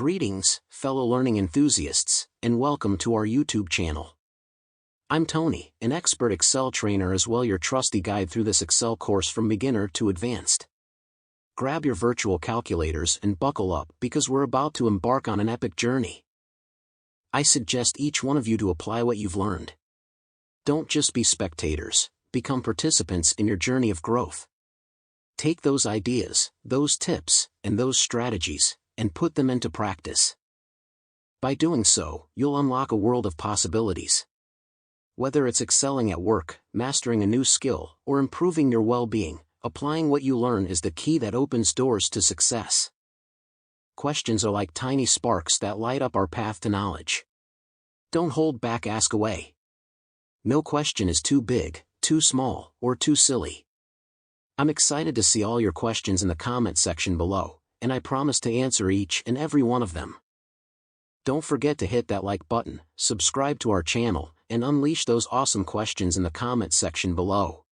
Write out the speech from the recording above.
Greetings, fellow learning enthusiasts, and welcome to our YouTube channel. I'm Tony, an expert Excel trainer as well, your trusty guide through this Excel course from beginner to advanced. Grab your virtual calculators and buckle up because we're about to embark on an epic journey. I suggest each one of you to apply what you've learned. Don't just be spectators, become participants in your journey of growth. Take those ideas, those tips, and those strategies, and put them into practice. By doing so, you'll unlock a world of possibilities. Whether it's excelling at work, mastering a new skill, or improving your well-being, applying what you learn is the key that opens doors to success. Questions are like tiny sparks that light up our path to knowledge. Don't hold back, ask away. No question is too big, too small, or too silly. I'm excited to see all your questions in the comment section below, and I promise to answer each and every one of them. Don't forget to hit that like button, subscribe to our channel, and unleash those awesome questions in the comment section below.